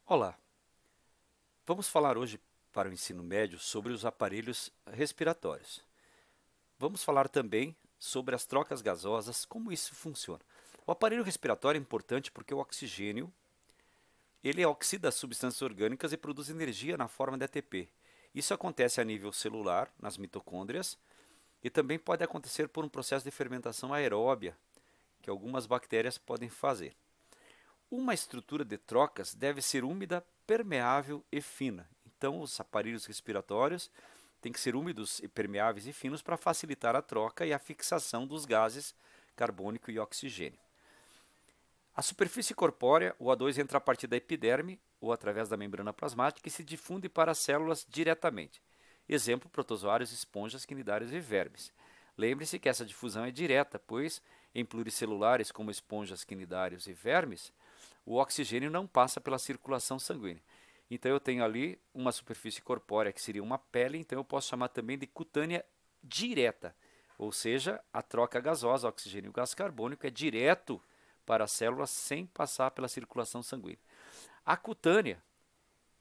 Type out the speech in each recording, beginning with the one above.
Olá, vamos falar hoje para o ensino médio sobre os aparelhos respiratórios. Vamos falar também sobre as trocas gasosas, como isso funciona. O aparelho respiratório é importante porque o oxigênio, ele oxida as substâncias orgânicas e produz energia na forma de ATP. Isso acontece a nível celular, nas mitocôndrias, e também pode acontecer por um processo de fermentação aeróbia, que algumas bactérias podem fazer. Uma estrutura de trocas deve ser úmida, permeável e fina. Então, os aparelhos respiratórios têm que ser úmidos, e permeáveis e finos para facilitar a troca e a fixação dos gases carbônico e oxigênio. A superfície corpórea, o O2 entra a partir da epiderme ou através da membrana plasmática e se difunde para as células diretamente. Exemplo, protozoários, esponjas, quinidários e vermes. Lembre-se que essa difusão é direta, pois em pluricelulares como esponjas, quinidários e vermes, o oxigênio não passa pela circulação sanguínea. Então eu tenho ali uma superfície corpórea que seria uma pele, então eu posso chamar também de cutânea direta, ou seja, a troca gasosa, oxigênio e gás carbônico é direto para as células sem passar pela circulação sanguínea. A cutânea,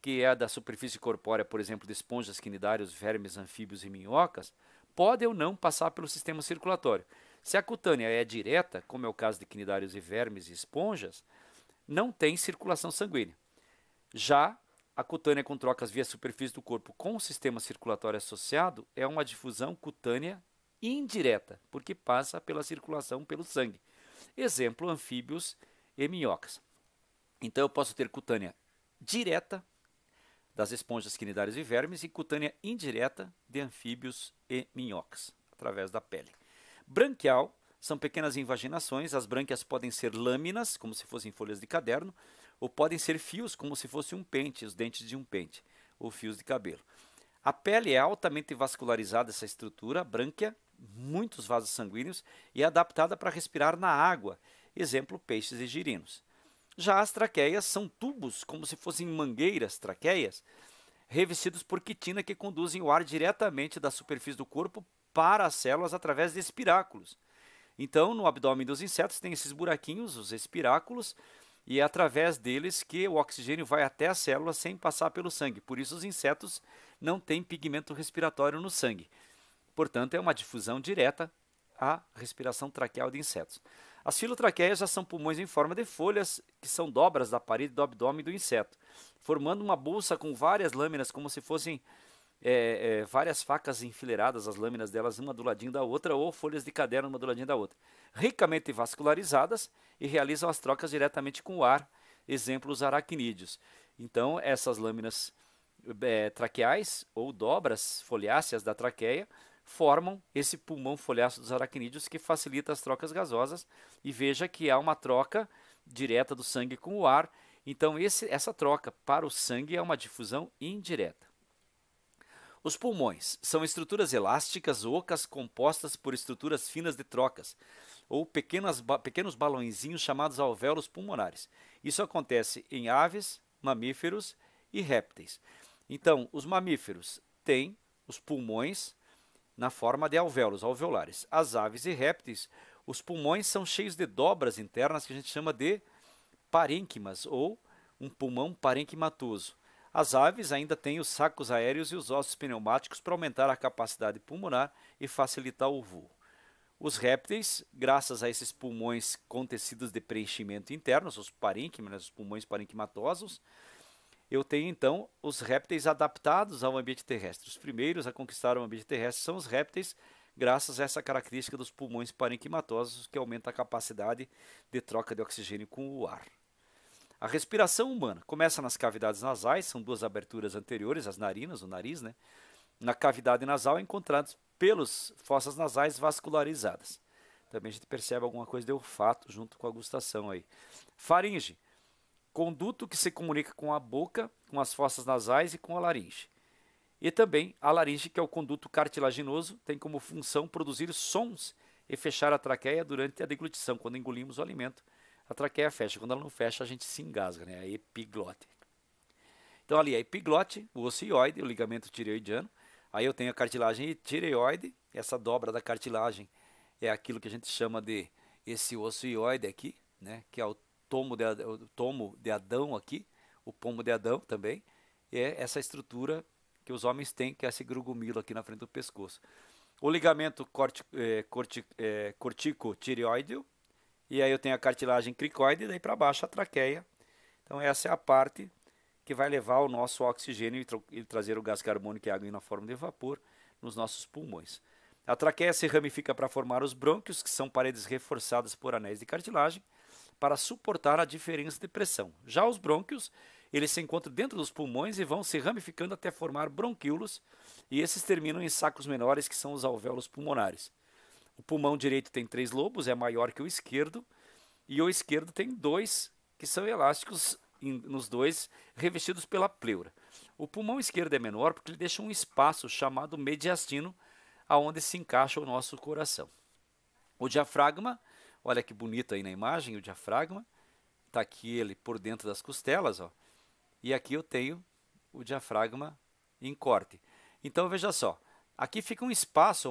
que é a da superfície corpórea, por exemplo, de esponjas, quinidários, vermes, anfíbios e minhocas, pode ou não passar pelo sistema circulatório. Se a cutânea é direta, como é o caso de quinidários e vermes e esponjas, não tem circulação sanguínea. Já a cutânea com trocas via superfície do corpo com o sistema circulatório associado é uma difusão cutânea indireta, porque passa pela circulação pelo sangue. Exemplo, anfíbios e minhocas. Então eu posso ter cutânea direta das esponjas, quinidários e vermes e cutânea indireta de anfíbios e minhocas, através da pele. Branquial são pequenas invaginações, as brânquias podem ser lâminas, como se fossem folhas de caderno, ou podem ser fios, como se fosse um pente, os dentes de um pente, ou fios de cabelo. A pele é altamente vascularizada, essa estrutura, a brânquia, muitos vasos sanguíneos, e é adaptada para respirar na água, exemplo, peixes e girinos. Já as traqueias são tubos, como se fossem mangueiras, traqueias, revestidos por quitina que conduzem o ar diretamente da superfície do corpo para as células através de espiráculos. Então, no abdômen dos insetos tem esses buraquinhos, os espiráculos, e é através deles que o oxigênio vai até as células sem passar pelo sangue. Por isso os insetos não têm pigmento respiratório no sangue. Portanto, é uma difusão direta à respiração traqueal de insetos. As filotraqueias já são pulmões em forma de folhas, que são dobras da parede do abdômen do inseto, formando uma bolsa com várias lâminas, como se fossem várias facas enfileiradas, as lâminas delas uma do ladinho da outra, ou folhas de caderno uma do ladinho da outra. Ricamente vascularizadas e realizam as trocas diretamente com o ar, exemplo os aracnídeos. Então, essas lâminas traqueais ou dobras foliáceas da traqueia formam esse pulmão foliáceo dos aracnídeos que facilita as trocas gasosas, e veja que há uma troca direta do sangue com o ar. Então essa troca para o sangue é uma difusão indireta. Os pulmões são estruturas elásticas ocas compostas por estruturas finas de trocas, ou pequenos balõezinhos chamados alvéolos pulmonares. Isso acontece em aves, mamíferos e répteis. Então, os mamíferos têm os pulmões na forma de alvéolos, alveolares. As aves e répteis, os pulmões são cheios de dobras internas que a gente chama de parênquimas, ou um pulmão parenquimatoso. As aves ainda têm os sacos aéreos e os ossos pneumáticos para aumentar a capacidade pulmonar e facilitar o voo. Os répteis, graças a esses pulmões com tecidos de preenchimento internos, os parênquimas, os pulmões parenquimatosos, eu tenho então os répteis adaptados ao ambiente terrestre. Os primeiros a conquistar o ambiente terrestre são os répteis, graças a essa característica dos pulmões parenquimatosos, que aumenta a capacidade de troca de oxigênio com o ar. A respiração humana começa nas cavidades nasais, são duas aberturas anteriores, as narinas, o nariz, né? Na cavidade nasal encontrados pelos fossas nasais vascularizadas. Também a gente percebe alguma coisa de olfato junto com a gustação aí. Faringe, conduto que se comunica com a boca, com as fossas nasais e com a laringe. E também a laringe, que é o conduto cartilaginoso, tem como função produzir sons e fechar a traqueia durante a deglutição, quando engolimos o alimento. A traqueia fecha, quando ela não fecha a gente se engasga, né? A epiglote. Então ali a epiglote, o osso ióide, o ligamento tireoidiano. Aí eu tenho a cartilagem tireoide, essa dobra da cartilagem é aquilo que a gente chama de esse osso ióide aqui, né? Que é o tomo de Adão aqui, o pomo de Adão também, é essa estrutura que os homens têm, que é esse grugumilo aqui na frente do pescoço. O ligamento cortico-tireoide, e aí eu tenho a cartilagem cricoide, e daí para baixo a traqueia. Então essa é a parte que vai levar o nosso oxigênio e trazer o gás carbônico e água na forma de vapor nos nossos pulmões. A traqueia se ramifica para formar os brônquios, que são paredes reforçadas por anéis de cartilagem, para suportar a diferença de pressão. Já os brônquios, eles se encontram dentro dos pulmões e vão se ramificando até formar bronquíolos, e esses terminam em sacos menores, que são os alvéolos pulmonares. O pulmão direito tem 3 lobos, é maior que o esquerdo, e o esquerdo tem 2, que são elásticos nos dois, revestidos pela pleura. O pulmão esquerdo é menor porque ele deixa um espaço chamado mediastino, aonde se encaixa o nosso coração. O diafragma, olha que bonito aí na imagem, o diafragma, está aqui ele por dentro das costelas, ó, e aqui eu tenho o diafragma em corte. Então veja só, aqui fica um espaço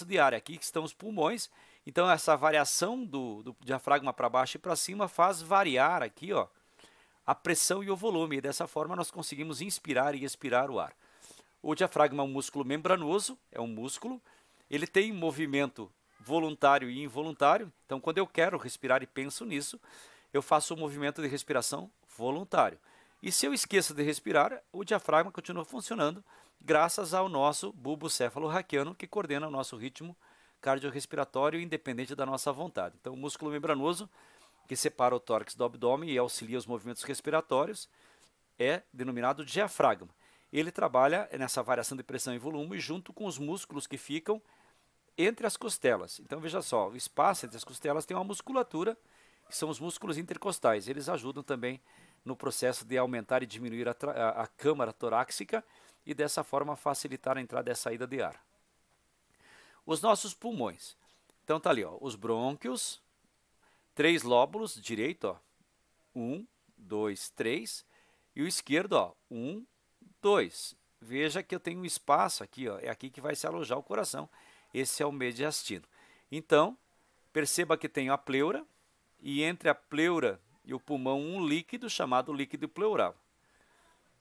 de ar, aqui que estão os pulmões, então essa variação do diafragma para baixo e para cima faz variar aqui, ó, a pressão e o volume, e dessa forma nós conseguimos inspirar e expirar o ar. O diafragma é um músculo membranoso, é um músculo, ele tem movimento voluntário e involuntário, então quando eu quero respirar e penso nisso, eu faço um movimento de respiração voluntário. E se eu esqueço de respirar, o diafragma continua funcionando graças ao nosso bulbo céfalo-raquiano, que coordena o nosso ritmo cardiorrespiratório independente da nossa vontade. Então o músculo membranoso, que separa o tórax do abdômen e auxilia os movimentos respiratórios, é denominado diafragma. Ele trabalha nessa variação de pressão e volume junto com os músculos que ficam entre as costelas. Então veja só, o espaço entre as costelas tem uma musculatura, que são os músculos intercostais. Eles ajudam também no processo de aumentar e diminuir a câmara torácica e dessa forma facilitar a entrada e a saída de ar. Os nossos pulmões. Então tá ali, ó, os brônquios, 3 lóbulos, direito, ó, 1, 2, 3, e o esquerdo, ó, 1, 2. Veja que eu tenho um espaço aqui, ó, é aqui que vai se alojar o coração. Esse é o mediastino. Então, perceba que tenho a pleura, e entre a pleura e o pulmão um líquido chamado líquido pleural.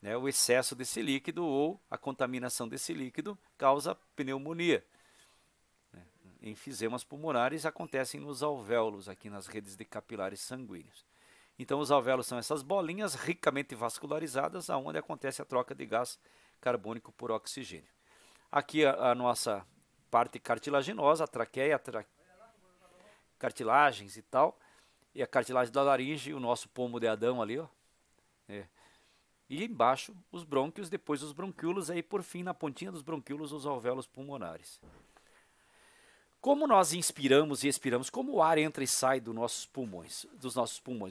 Né? O excesso desse líquido ou a contaminação desse líquido causa pneumonia. Enfisemas pulmonares acontecem nos alvéolos, aqui nas redes de capilares sanguíneos. Então os alvéolos são essas bolinhas ricamente vascularizadas, onde acontece a troca de gás carbônico por oxigênio. Aqui a nossa parte cartilaginosa, a traqueia, cartilagens e tal, e a cartilagem da laringe, o nosso pomo de Adão ali, ó. E embaixo os brônquios, depois os bronquíolos, aí por fim na pontinha dos bronquíolos os alvéolos pulmonares. Como nós inspiramos e expiramos, como o ar entra e sai dos nossos pulmões?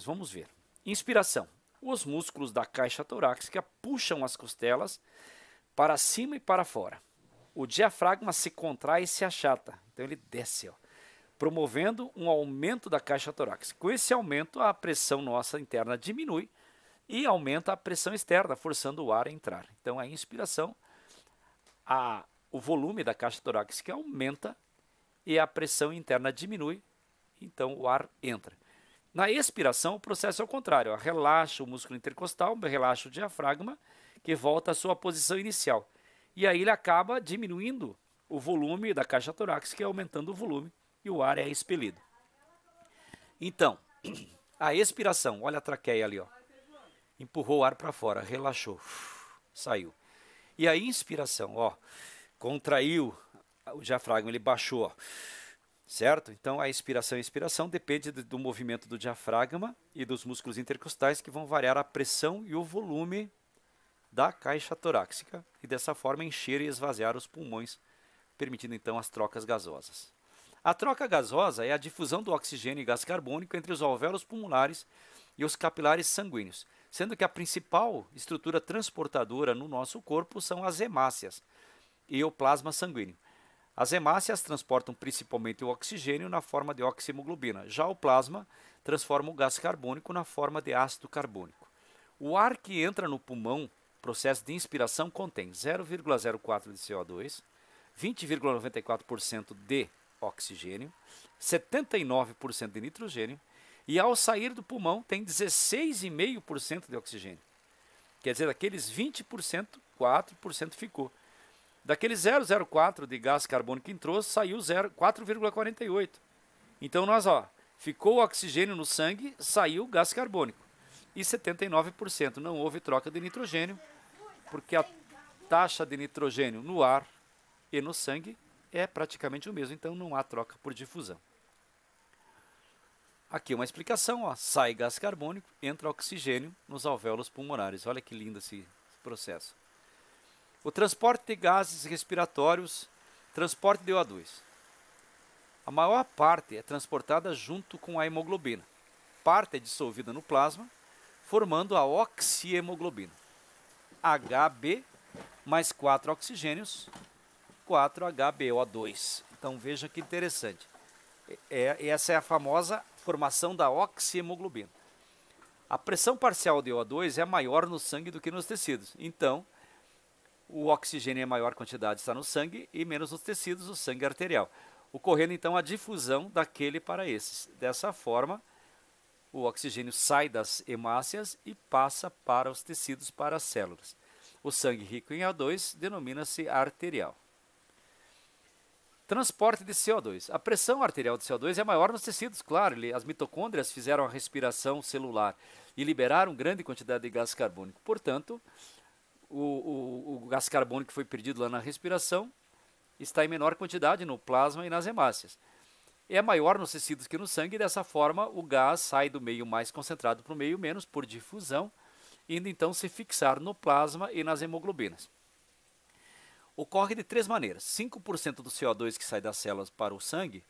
Vamos ver. Inspiração. Os músculos da caixa torácica puxam as costelas para cima e para fora. O diafragma se contrai e se achata. Então ele desce, ó, promovendo um aumento da caixa torácica. Com esse aumento, a pressão nossa interna diminui e aumenta a pressão externa, forçando o ar a entrar. Então a inspiração, o volume da caixa torácica aumenta e a pressão interna diminui, então o ar entra. Na expiração, o processo é o contrário, ó, relaxa o músculo intercostal, relaxa o diafragma, que volta à sua posição inicial. E aí ele acaba diminuindo o volume da caixa torácica, aumentando o volume, e o ar é expelido. Então, a expiração, olha a traqueia ali, ó, empurrou o ar para fora, relaxou, saiu. E a inspiração, ó, contraiu o diafragma, ele baixou, ó, certo? Então a inspiração e expiração depende do movimento do diafragma e dos músculos intercostais, que vão variar a pressão e o volume da caixa torácica e dessa forma encher e esvaziar os pulmões, permitindo então as trocas gasosas. A troca gasosa é a difusão do oxigênio e gás carbônico entre os alvéolos pulmonares e os capilares sanguíneos, sendo que a principal estrutura transportadora no nosso corpo são as hemácias e o plasma sanguíneo. As hemácias transportam principalmente o oxigênio na forma de oxihemoglobina, já o plasma transforma o gás carbônico na forma de ácido carbônico. O ar que entra no pulmão, processo de inspiração, contém 0,04 de CO2, 20,94% de oxigênio, 79% de nitrogênio, e ao sair do pulmão tem 16,5% de oxigênio. Quer dizer, daqueles 20%, 4% ficou. Daqueles 0,04 de gás carbônico que entrou, saiu 4,48. Então nós, ficou o oxigênio no sangue, saiu o gás carbônico. E 79% não houve troca de nitrogênio, porque a taxa de nitrogênio no ar e no sangue é praticamente o mesmo, então não há troca por difusão. Aqui uma explicação, sai gás carbônico, entra oxigênio nos alvéolos pulmonares. Olha que lindo esse processo. O transporte de gases respiratórios, transporte de O2. A maior parte é transportada junto com a hemoglobina. Parte é dissolvida no plasma, formando a oxihemoglobina. Hb mais 4 oxigênios, 4HbO2. Então veja que interessante. Essa é a famosa formação da oxihemoglobina. A pressão parcial de O2 é maior no sangue do que nos tecidos. Então, o oxigênio em maior quantidade está no sangue e menos nos tecidos, o sangue arterial. Ocorrendo então a difusão daquele para esses. Dessa forma, o oxigênio sai das hemácias e passa para os tecidos, para as células. O sangue rico em O2 denomina-se arterial. Transporte de CO2. A pressão arterial de CO2 é maior nos tecidos, claro. As mitocôndrias fizeram a respiração celular e liberaram grande quantidade de gás carbônico. Portanto, o gás carbônico que foi perdido lá na respiração está em menor quantidade no plasma e nas hemácias. É maior nos tecidos que no sangue e dessa forma o gás sai do meio mais concentrado para o meio menos por difusão, indo então se fixar no plasma e nas hemoglobinas. Ocorre de três maneiras. 5% do CO2 que sai das células para o sangue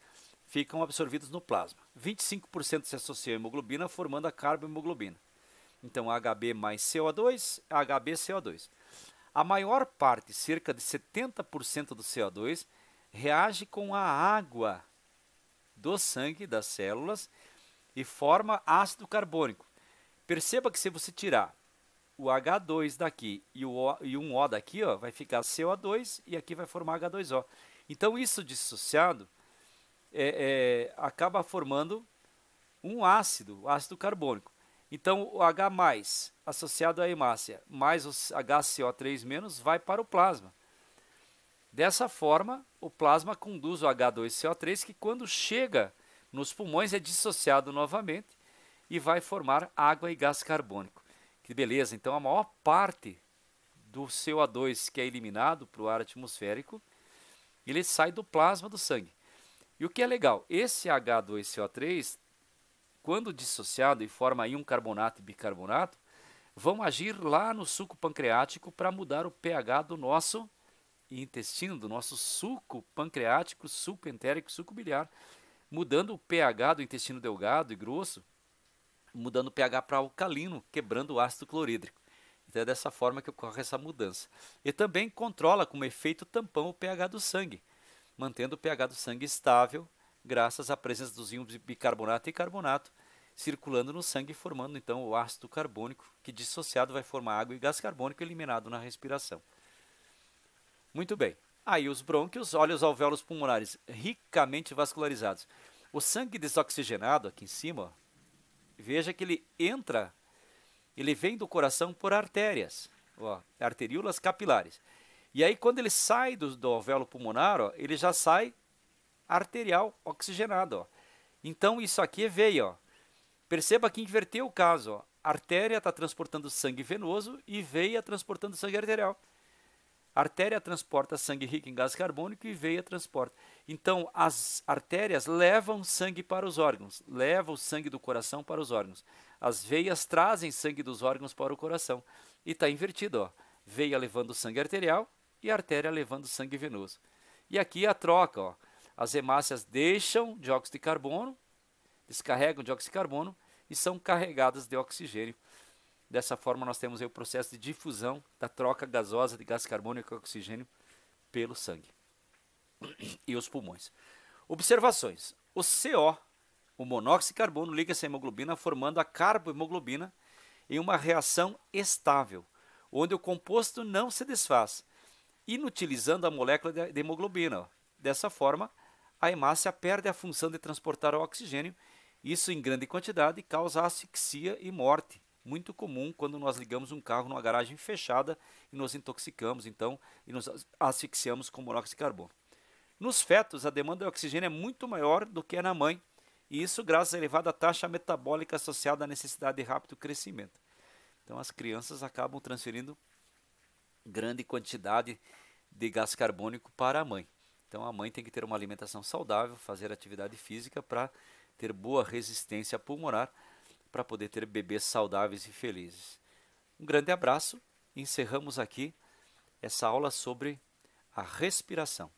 ficam absorvidos no plasma. 25% se associa à hemoglobina, formando a carbohemoglobina. Então, Hb mais CO2, HbCO2. A maior parte, cerca de 70% do CO2, reage com a água do sangue das células e forma ácido carbônico. Perceba que se você tirar o H2 daqui e um O daqui, vai ficar CO2 e aqui vai formar H2O. Então isso dissociado acaba formando um ácido carbônico. Então o H+, associado à hemácia, mais o HCO3- vai para o plasma. Dessa forma, o plasma conduz o H2CO3, que quando chega nos pulmões é dissociado novamente e vai formar água e gás carbônico. Que beleza, então a maior parte do CO2 que é eliminado para o ar atmosférico, ele sai do plasma do sangue. E o que é legal, esse H2CO3, quando dissociado e forma íon carbonato e bicarbonato, vão agir lá no suco pancreático para mudar o pH do nosso intestino, do nosso suco pancreático, suco entérico, suco biliar, mudando o pH do intestino delgado e grosso, mudando o pH para alcalino, quebrando o ácido clorídrico. Então é dessa forma que ocorre essa mudança. E também controla como efeito tampão o pH do sangue, mantendo o pH do sangue estável, graças à presença dos íons de bicarbonato e carbonato, circulando no sangue, formando então o ácido carbônico, que dissociado vai formar água e gás carbônico eliminado na respiração. Muito bem. Aí os brônquios, olha os alvéolos pulmonares ricamente vascularizados. O sangue desoxigenado aqui em cima, veja que ele vem do coração por artérias, arteríolas capilares. E aí quando ele sai do alvéolo pulmonar, ele já sai arterial oxigenado. Então isso aqui é veia. Perceba que inverteu o caso. Artéria está transportando sangue venoso e veia transportando sangue arterial. Artéria transporta sangue rico em gás carbônico e veia transporta. Então, as artérias levam sangue para os órgãos, levam o sangue do coração para os órgãos. As veias trazem sangue dos órgãos para o coração. E está invertido, veia levando sangue arterial e artéria levando sangue venoso. E aqui a troca, as hemácias deixam dióxido de carbono, descarregam dióxido de carbono e são carregadas de oxigênio. Dessa forma, nós temos aí o processo de difusão da troca gasosa de gás carbônico e oxigênio pelo sangue e os pulmões. Observações. O CO, o monóxido de carbono, liga-se à hemoglobina formando a carbohemoglobina em uma reação estável, onde o composto não se desfaz, inutilizando a molécula de hemoglobina. Dessa forma, a hemácia perde a função de transportar o oxigênio. Isso em grande quantidade causa asfixia e morte, muito comum quando nós ligamos um carro numa garagem fechada e nos intoxicamos, então, e nos asfixiamos com monóxido de carbono. Nos fetos, a demanda de oxigênio é muito maior do que na mãe, e isso graças à elevada taxa metabólica associada à necessidade de rápido crescimento. Então, as crianças acabam transferindo grande quantidade de gás carbônico para a mãe. Então, a mãe tem que ter uma alimentação saudável, fazer atividade física para ter boa resistência pulmonar, para poder ter bebês saudáveis e felizes. Um grande abraço e encerramos aqui essa aula sobre a respiração.